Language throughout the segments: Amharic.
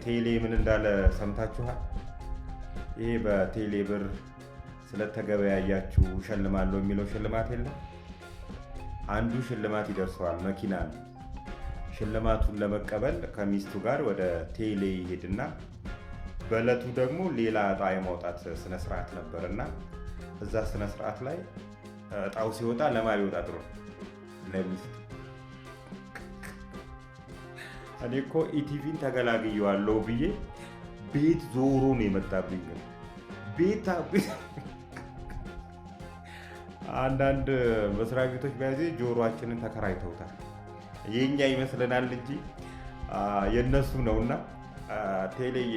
ቴሌ ምን እንዳለ ሰምታችኋል? ይሄ በቴሌ ብር ስለተገበያያችሁ ሸልማለሁ የሚለው ሽልማት የለም። አንዱ ሽልማት ይደርሰዋል፣ መኪና ነው። ሽልማቱን ለመቀበል ከሚስቱ ጋር ወደ ቴሌ ይሄድና በእለቱ ደግሞ ሌላ እጣ የማውጣት ስነስርዓት ነበርና እዛ ስነስርዓት ላይ እጣው ሲወጣ ለማን ሊወጣ ጥሩ? ለሚስት። እኔ እኮ ኢቲቪን ተገላግየዋለሁ ብዬ ቤት ዞሮ ነው የመጣብኝ። ቤት አንዳንድ መስሪያ ቤቶች በያዜ ጆሮአችንን ተከራይተውታል። የኛ ይመስለናል እንጂ የነሱ ነውና ቴሌዬ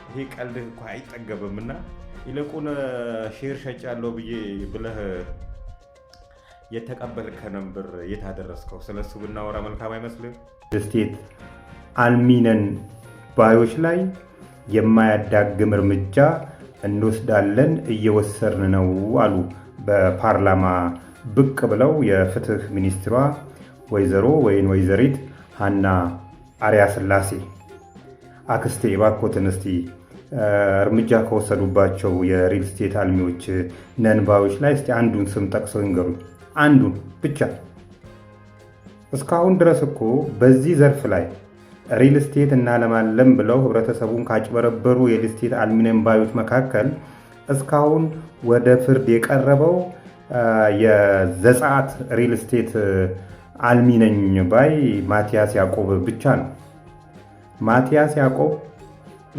ይሄ ቀልድ እኮ አይጠገብምና ይልቁን ሼር ሸጫለሁ ብዬ ብለህ የተቀበልከንም ብር የታደረስከው ስለሱ ብናወራ መልካም አይመስልም? ስቴት አልሚነን ባዮች ላይ የማያዳግም እርምጃ እንወስዳለን እየወሰድን ነው አሉ በፓርላማ ብቅ ብለው የፍትህ ሚኒስትሯ ወይዘሪት ሀና አርያስላሴ። አክስቴ እባክዎትን እስቲ እርምጃ ከወሰዱባቸው የሪል ስቴት አልሚዎች ነን ባዮች ላይ እስቲ አንዱን ስም ጠቅሰው ይንገሩኝ፣ አንዱን ብቻ። እስካሁን ድረስ እኮ በዚህ ዘርፍ ላይ ሪል ስቴት እናለማለን ብለው ህብረተሰቡን ካጭበረበሩ የሪል ስቴት አልሚነን ባዮች መካከል እስካሁን ወደ ፍርድ የቀረበው የዘጸአት ሪል ስቴት አልሚ ነኝ ባይ ማቲያስ ያዕቆብ ብቻ ነው። ማቲያስ ያዕቆብ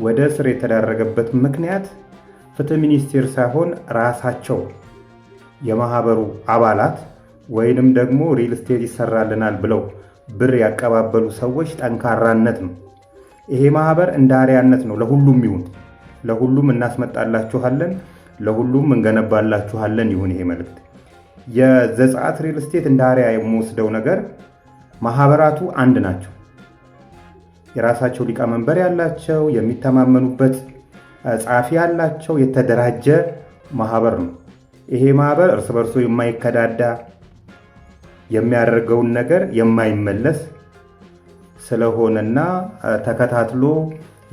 ወደ እስር የተዳረገበት ምክንያት ፍትህ ሚኒስቴር ሳይሆን ራሳቸው የማህበሩ አባላት ወይንም ደግሞ ሪል ስቴት ይሰራልናል ብለው ብር ያቀባበሉ ሰዎች ጠንካራነት ነው። ይሄ ማህበር እንደ አርያነት ነው። ለሁሉም ይሁን፣ ለሁሉም እናስመጣላችኋለን፣ ለሁሉም እንገነባላችኋለን ይሁን ይሄ መልእክት። የዘጸአት ሪል ስቴት እንደ አርያ የሚወስደው ነገር ማህበራቱ አንድ ናቸው። የራሳቸው ሊቀመንበር ያላቸው፣ የሚተማመኑበት ጸሐፊ ያላቸው የተደራጀ ማህበር ነው። ይሄ ማህበር እርስ በርሶ የማይከዳዳ የሚያደርገውን ነገር የማይመለስ ስለሆነና ተከታትሎ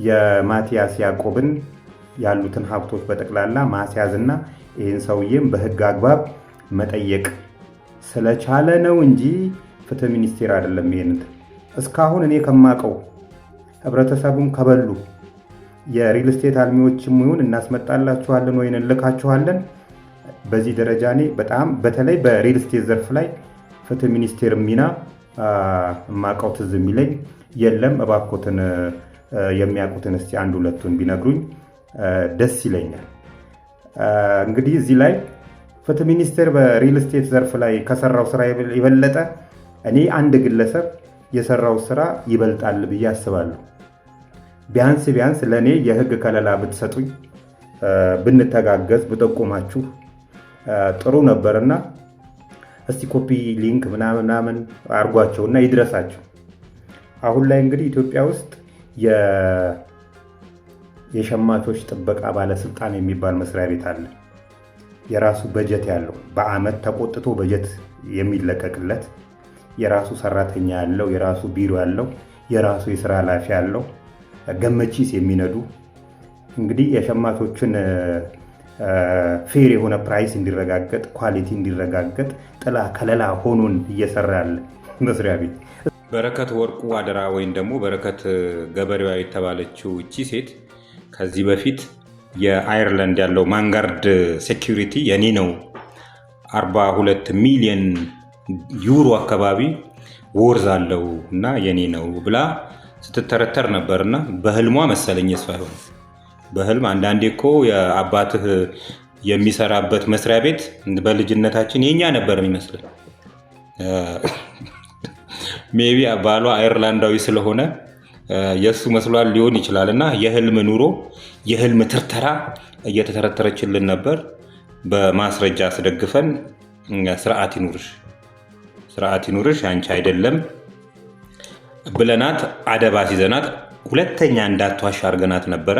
የማቲያስ ያዕቆብን ያሉትን ሀብቶች በጠቅላላ ማስያዝና ይህን ሰውዬም በህግ አግባብ መጠየቅ ስለቻለ ነው እንጂ ፍትህ ሚኒስቴር አይደለም። ይሄንን እስካሁን እኔ ከማቀው ህብረተሰቡን ከበሉ የሪል ስቴት አልሚዎችም ይሁን እናስመጣላችኋለን ወይ እንልካችኋለን። በዚህ ደረጃ እኔ በጣም በተለይ በሪል ስቴት ዘርፍ ላይ ፍትህ ሚኒስቴር ሚና ማቀው ትዝ የሚለኝ የለም። እባክዎትን የሚያውቁትን እስቲ አንድ ሁለቱን ቢነግሩኝ ደስ ይለኛል። እንግዲህ እዚህ ላይ ፍትህ ሚኒስቴር በሪል ስቴት ዘርፍ ላይ ከሰራው ስራ የበለጠ እኔ አንድ ግለሰብ የሰራው ስራ ይበልጣል ብዬ አስባለሁ። ቢያንስ ለእኔ የህግ ከለላ ብትሰጡኝ፣ ብንተጋገዝ፣ ብጠቁማችሁ ጥሩ ነበርና እስቲ ኮፒ ሊንክ ምናምን አርጓቸውና ይድረሳቸው። አሁን ላይ እንግዲህ ኢትዮጵያ ውስጥ የሸማቾች ጥበቃ ባለስልጣን የሚባል መስሪያ ቤት አለ። የራሱ በጀት ያለው በአመት ተቆጥቶ በጀት የሚለቀቅለት የራሱ ሰራተኛ ያለው የራሱ ቢሮ ያለው የራሱ የስራ ኃላፊ ያለው ገመቺስ የሚነዱ እንግዲህ የሸማቾችን ፌር የሆነ ፕራይስ እንዲረጋገጥ ኳሊቲ እንዲረጋገጥ ጥላ ከለላ ሆኖን እየሰራ ያለ መስሪያ ቤት። በረከት ወርቁ አደራ ወይም ደግሞ በረከት ገበሬዋ የተባለችው እቺ ሴት ከዚህ በፊት የአየርላንድ ያለው ማንጋርድ ሴኩሪቲ የኔ ነው 42 ሚሊዮን ዩሮ አካባቢ ወርዝ አለው እና የኔ ነው ብላ ስትተረተር ነበርና በህልሟ መሰለኝ እሷ ይሆን በህልም አንዳንዴ እኮ የአባትህ የሚሰራበት መስሪያ ቤት በልጅነታችን የኛ ነበር የሚመስለው። ሜቢ ባሏ አየርላንዳዊ ስለሆነ የሱ መስሏል ሊሆን ይችላልና የህልም ኑሮ የህልም ትርተራ እየተተረተረችልን ነበር። በማስረጃ አስደግፈን ስርዓት ይኑርሽ አንቺ አይደለም ብለናት አደባ ሲዘናት ሁለተኛ እንዳትዋሽ አድርገናት ነበረ።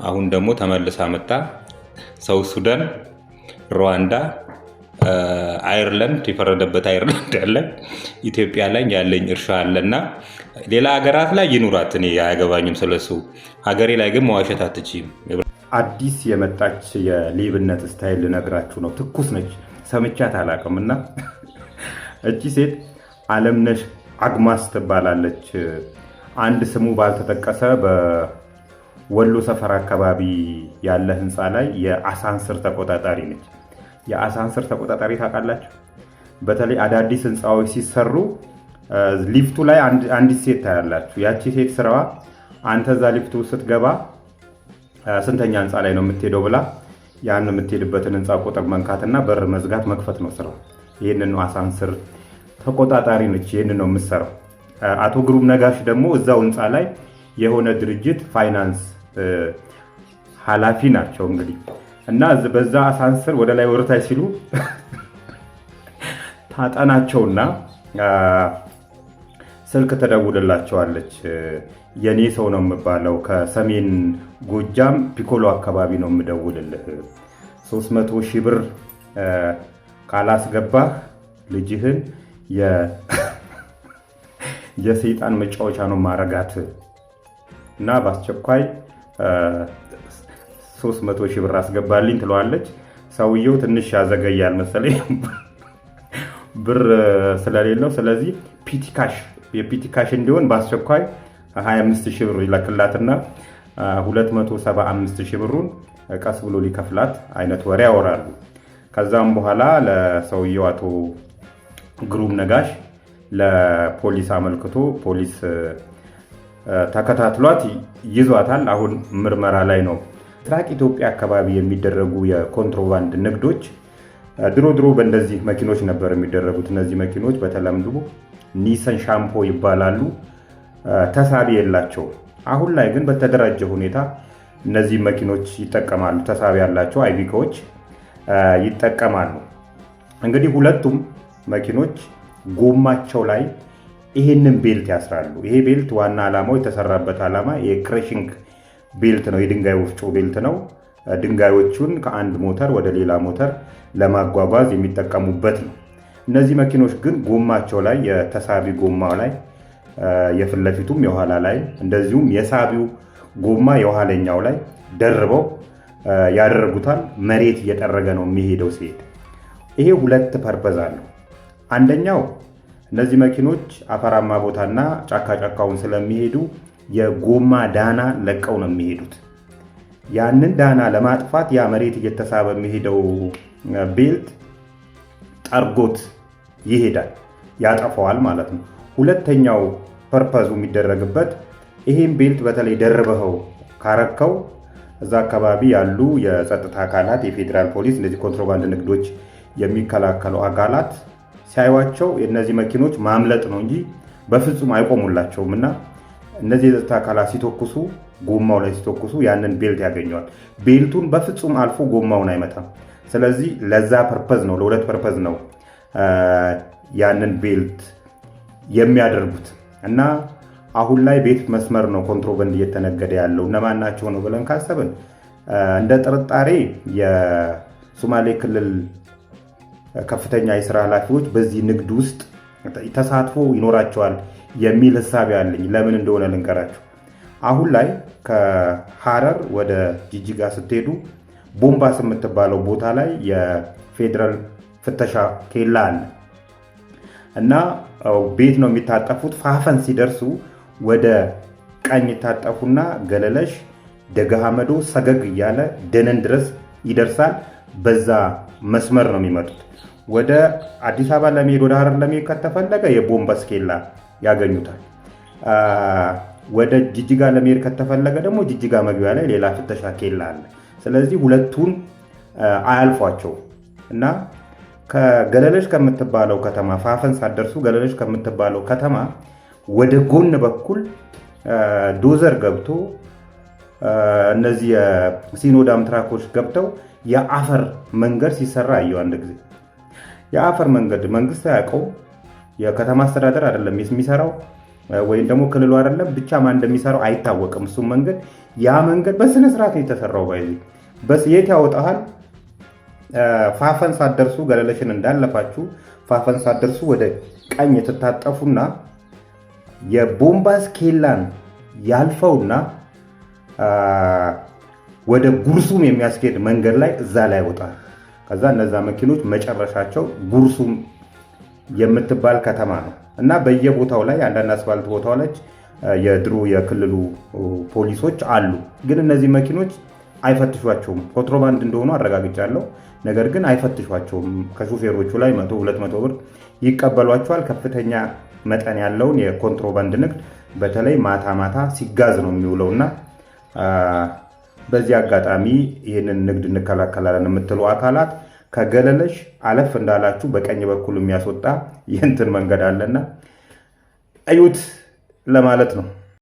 አሁን ደግሞ ተመልሳ መጣ። ሳውዝ ሱዳን፣ ሩዋንዳ፣ አይርላንድ የፈረደበት አይርላንድ አለ፣ ኢትዮጵያ ላይ ያለኝ እርሻ አለና ሌላ ሀገራት ላይ ይኑራት፣ እኔ አያገባኝም ስለሱ። ሀገሬ ላይ ግን መዋሸት አትችይም። አዲስ የመጣች የሌብነት ስታይል ልነግራችሁ ነው። ትኩስ ነች፣ ሰምቻት አላውቅም። እና እቺ ሴት አለምነሽ አግማስ ትባላለች። አንድ ስሙ ባልተጠቀሰ በወሎ ሰፈር አካባቢ ያለ ህንፃ ላይ የአሳንስር ተቆጣጣሪ ነች። የአሳንስር ተቆጣጣሪ ታውቃላችሁ? በተለይ አዳዲስ ህንፃዎች ሲሰሩ ሊፍቱ ላይ አንዲት ሴት ታያላችሁ። ያቺ ሴት ስራዋ አንተ እዛ ሊፍቱ ስትገባ ስንተኛ ህንፃ ላይ ነው የምትሄደው ብላ ያን የምትሄድበትን ህንፃ ቁጥር መንካትና በር መዝጋት መክፈት ነው ስራው። ይህንን ነው አሳንስር ተቆጣጣሪ ነች። ይህንን ነው የምትሰራው። አቶ ግሩም ነጋሽ ደግሞ እዛው ህንፃ ላይ የሆነ ድርጅት ፋይናንስ ኃላፊ ናቸው እንግዲህ። እና በዛ አሳንስር ወደ ላይ ወረታች ሲሉ ታጠናቸውና ስልክ ተደውልላቸዋለች። የኔ ሰው ነው የምባለው፣ ከሰሜን ጎጃም ፒኮሎ አካባቢ ነው የምደውልልህ፣ 300 ሺህ ብር ካላስገባህ ልጅህን የሰይጣን መጫወቻ ነው ማረጋት እና በአስቸኳይ 300 ሺህ ብር አስገባልኝ ትለዋለች። ሰውየው ትንሽ ያዘገያል መሰለኝ ብር ስለሌለው። ስለዚህ የፒቲካሽ እንዲሆን በአስቸኳይ 25 ሺህ ብር ይለክላትና 275 ሺህ ብሩን ቀስ ብሎ ሊከፍላት አይነት ወሬ ያወራሉ። ከዛም በኋላ ለሰውየው አቶ ግሩም ነጋሽ ለፖሊስ አመልክቶ ፖሊስ ተከታትሏት ይዟታል። አሁን ምርመራ ላይ ነው። ምስራቅ ኢትዮጵያ አካባቢ የሚደረጉ የኮንትሮባንድ ንግዶች ድሮ በእንደዚህ መኪኖች ነበር የሚደረጉት። እነዚህ መኪኖች በተለምዶ ኒሰን ሻምፖ ይባላሉ። ተሳቢ የላቸው። አሁን ላይ ግን በተደራጀ ሁኔታ እነዚህ መኪኖች ይጠቀማሉ። ተሳቢ ያላቸው አይቪኮች ይጠቀማሉ። እንግዲህ ሁለቱም መኪኖች ጎማቸው ላይ ይሄንን ቤልት ያስራሉ። ይሄ ቤልት ዋና ዓላማው የተሰራበት ዓላማ የክሬሽንግ ቤልት ነው፣ የድንጋይ ወፍጮ ቤልት ነው። ድንጋዮቹን ከአንድ ሞተር ወደ ሌላ ሞተር ለማጓጓዝ የሚጠቀሙበት ነው። እነዚህ መኪኖች ግን ጎማቸው ላይ የተሳቢ ጎማው ላይ የፊት ለፊቱም የኋላ ላይ እንደዚሁም የሳቢው ጎማ የኋለኛው ላይ ደርበው ያደርጉታል። መሬት እየጠረገ ነው የሚሄደው ሲሄድ። ይሄ ሁለት ፐርፐዝ አለው። አንደኛው እነዚህ መኪኖች አፈራማ ቦታና ጫካውን ስለሚሄዱ የጎማ ዳና ለቀው ነው የሚሄዱት። ያንን ዳና ለማጥፋት ያ መሬት እየተሳበ የሚሄደው ቤልት ጠርጎት ይሄዳል፣ ያጠፋዋል ማለት ነው። ሁለተኛው ፐርፐዙ የሚደረግበት ይሄን ቤልት በተለይ ደርበኸው ካረከው እዛ አካባቢ ያሉ የጸጥታ አካላት፣ የፌዴራል ፖሊስ፣ እነዚህ ኮንትሮባንድ ንግዶች የሚከላከሉ አካላት ሲያዩዋቸው የእነዚህ መኪኖች ማምለጥ ነው እንጂ በፍጹም አይቆሙላቸውም። እና እነዚህ የጸጥታ አካላት ሲተኩሱ፣ ጎማው ላይ ሲተኩሱ ያንን ቤልት ያገኘዋል። ቤልቱን በፍጹም አልፎ ጎማውን አይመታም። ስለዚህ ለዛ ፐርፐዝ ነው፣ ለሁለት ፐርፐዝ ነው ያንን ቤልት የሚያደርጉት። እና አሁን ላይ ቤት መስመር ነው ኮንትሮባንድ እየተነገደ ያለው። እነማን ናቸው ነው ብለን ካሰብን እንደ ጥርጣሬ የሶማሌ ክልል ከፍተኛ የስራ ኃላፊዎች በዚህ ንግድ ውስጥ ተሳትፎ ይኖራቸዋል የሚል ሀሳብ ያለኝ። ለምን እንደሆነ ልንገራችሁ። አሁን ላይ ከሐረር ወደ ጂጂጋ ስትሄዱ ቦምባስ የምትባለው ቦታ ላይ የፌዴራል ፍተሻ ኬላ አለ እና ቤት ነው የሚታጠፉት። ፋፈን ሲደርሱ ወደ ቀኝ ይታጠፉና ገለለሽ፣ ደጋሃመዶ፣ ሰገግ እያለ ደነን ድረስ ይደርሳል። በዛ መስመር ነው የሚመጡት። ወደ አዲስ አበባ ለመሄድ ወደ ሐረር ለመሄድ ከተፈለገ የቦምባስ ኬላ ያገኙታል። ወደ ጅጅጋ ለመሄድ ከተፈለገ ደግሞ ጅጅጋ መግቢያ ላይ ሌላ ፍተሻ ኬላ አለ። ስለዚህ ሁለቱን አያልፏቸው እና ከገለለሽ ከምትባለው ከተማ ፋፈን ሳትደርሱ ገለለሽ ከምትባለው ከተማ ወደ ጎን በኩል ዶዘር ገብቶ እነዚህ የሲኖዳም ትራኮች ገብተው የአፈር መንገድ ሲሰራ አየሁ አንድ ጊዜ። የአፈር መንገድ መንግስት ያውቀው የከተማ አስተዳደር አይደለም የሚሰራው ወይም ደግሞ ክልሉ አይደለም፣ ብቻ ማን እንደሚሰራው አይታወቅም። እሱም መንገድ ያ መንገድ በስነ ስርዓት የተሰራው ባይዚ በስ የት ያወጣሃል? ፋፈን ሳትደርሱ ገለለሽን እንዳለፋችሁ ፋፈን ሳትደርሱ ወደ ቀኝ ትታጠፉና የቦምባስ ኬላን ያልፈውና ወደ ጉርሱም የሚያስኬድ መንገድ ላይ እዛ ላይ ወጣል። ከዛ እነዛ መኪኖች መጨረሻቸው ጉርሱም የምትባል ከተማ ነው እና በየቦታው ላይ አንዳንድ አስፋልት ቦታው ላይ የድሮ የክልሉ ፖሊሶች አሉ። ግን እነዚህ መኪኖች አይፈትሿቸውም። ኮንትሮባንድ እንደሆኑ አረጋግጫለሁ። ነገር ግን አይፈትሿቸውም። ከሹፌሮቹ ላይ 100-200 ብር ይቀበሏቸዋል። ከፍተኛ መጠን ያለውን የኮንትሮባንድ ንግድ በተለይ ማታ ማታ ሲጋዝ ነው የሚውለው እና በዚህ አጋጣሚ ይህንን ንግድ እንከላከላለን የምትሉ አካላት ከገለለሽ አለፍ እንዳላችሁ በቀኝ በኩል የሚያስወጣ የእንትን መንገድ አለና እዩት ለማለት ነው።